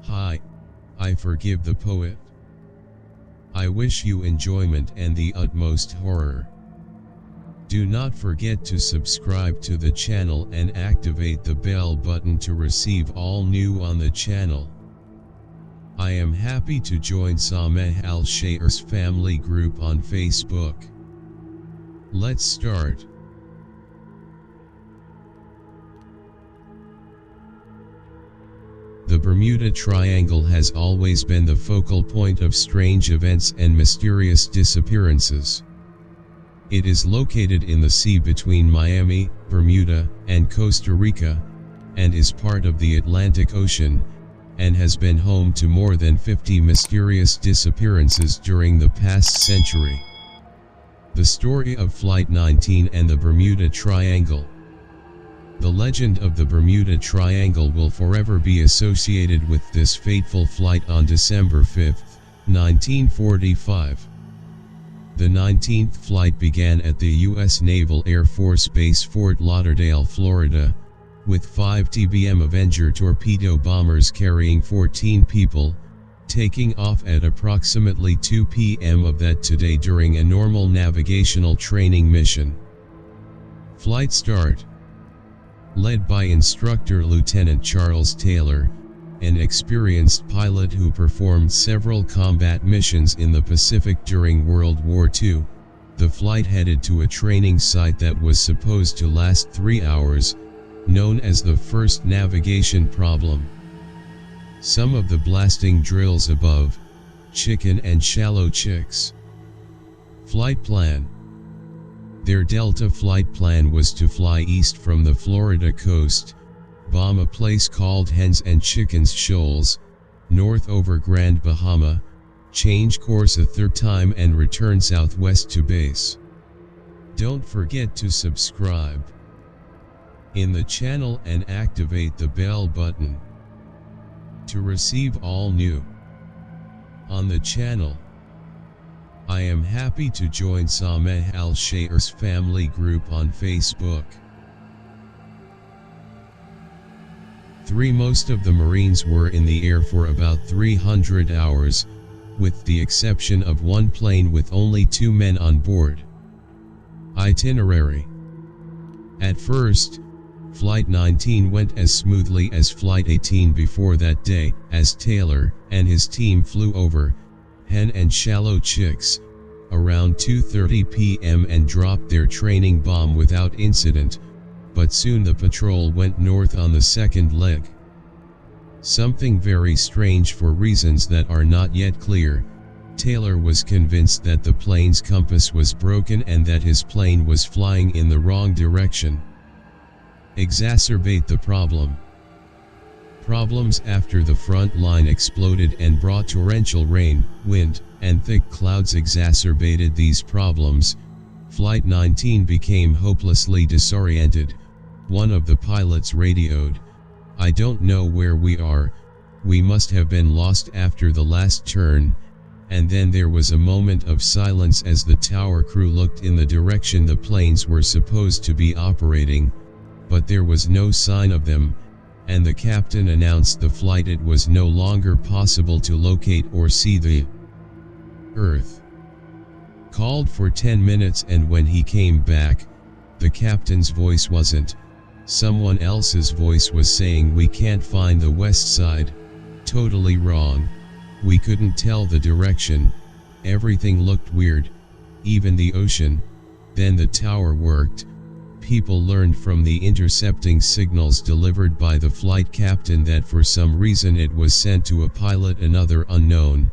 Hi, I forgive the poet. I wish you enjoyment and the utmost horror. Do not forget to subscribe to the channel and activate the bell button to receive all new on the channel. I am happy to join Sameh Al Shaer's family group on Facebook. Let's start. The Bermuda Triangle has always been the focal point of strange events and mysterious disappearances. It is located in the sea between Miami, Bermuda, and Costa Rica, and is part of the Atlantic Ocean, and has been home to more than 50 mysterious disappearances during the past century. The story of Flight 19 and the Bermuda Triangle. The legend of the Bermuda Triangle will forever be associated with this fateful flight on December 5, 1945. The 19th flight began at the U.S. Naval Air Force Base Fort Lauderdale, Florida, with 5 TBM Avenger torpedo bombers carrying 14 people, taking off at approximately 2 p.m. of that day during a normal navigational training mission. Flight start. Led by instructor Lieutenant Charles Taylor, an experienced pilot who performed several combat missions in the Pacific during World War II, the flight headed to a training site that was supposed to last 3 hours, known as the first navigation problem. Some of the blasting drills above: chicken and shallow chicks. Flight plan. Their Delta flight plan was to fly east from the Florida coast, bomb a place called Hens and Chickens Shoals, north over Grand Bahama, change course a third time and return southwest to base. Don't forget to subscribe in the channel and activate the bell button to receive all new on the channel. I am happy to join Sameh Al Shaer's family group on Facebook. 3. Most of the Marines were in the air for about 300 hours, with the exception of one plane with only 2 men on board. Itinerary. At first, Flight 19 went as smoothly as Flight 18 before that day, as Taylor and his team flew over Hen and Shallow Chicks around 2:30 p.m. and dropped their training bomb without incident, but soon the patrol went north on the second leg. Something very strange for reasons that are not yet clear. Taylor was convinced that the plane's compass was broken and that his plane was flying in the wrong direction. Exacerbate the problem. Problems after the front line exploded and brought torrential rain, wind, and thick clouds exacerbated these problems. Flight 19 became hopelessly disoriented. One of the pilots radioed, "I don't know where we are, we must have been lost after the last turn," and then there was a moment of silence as the tower crew looked in the direction the planes were supposed to be operating, but there was no sign of them, and the captain announced the flight it was no longer possible to locate or see the Earth. Called for 10 minutes, and when he came back, the captain's voice wasn't. Someone else's voice was saying, "We can't find the west side. Totally wrong. We couldn't tell the direction. Everything looked weird. Even the ocean." Then the tower worked. People learned from the intercepting signals delivered by the flight captain that for some reason it was sent to a pilot another unknown,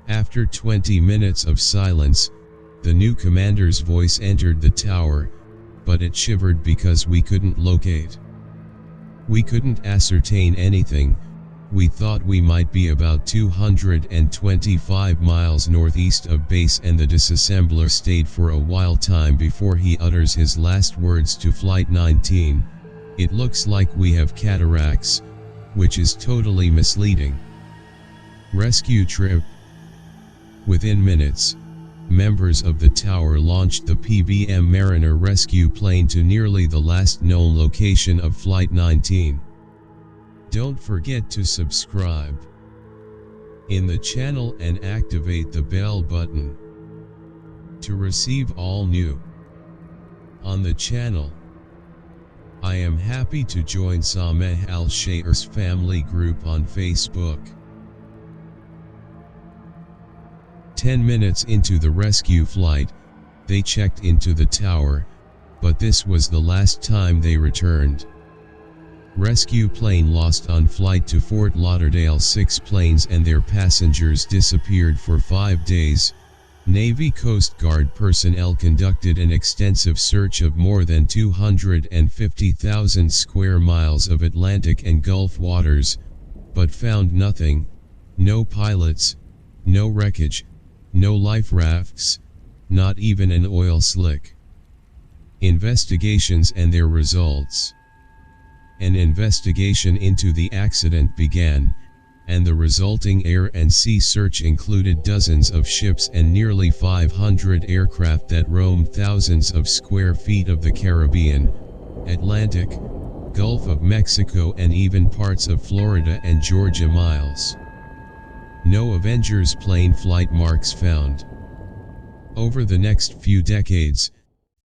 After 20 minutes of silence, the new commander's voice entered the tower, but it shivered because we couldn't locate. We couldn't ascertain anything. We thought we might be about 225 miles northeast of base, and the disassembler stayed for a while time before he utters his last words to Flight 19. It looks like we have cataracts, which is totally misleading. Rescue trip. Within minutes, members of the tower launched the PBM Mariner rescue plane to nearly the last known location of Flight 19. Don't forget to subscribe in the channel and activate the bell button to receive all new on the channel. I am happy to join Sameh Al Shaer's family group on Facebook. 10 minutes into the rescue flight, they checked into the tower, but this was the last time they returned. Rescue plane lost on flight to Fort Lauderdale. 6 planes and their passengers disappeared for 5 days. Navy Coast Guard personnel conducted an extensive search of more than 250,000 square miles of Atlantic and Gulf waters, but found nothing. No pilots, no wreckage, no life rafts, not even an oil slick. Investigations and their results. An investigation into the accident began, and the resulting air and sea search included dozens of ships and nearly 500 aircraft that roamed thousands of square feet of the Caribbean, Atlantic, Gulf of Mexico, and even parts of Florida and Georgia miles. No Avengers plane flight marks found. Over the next few decades,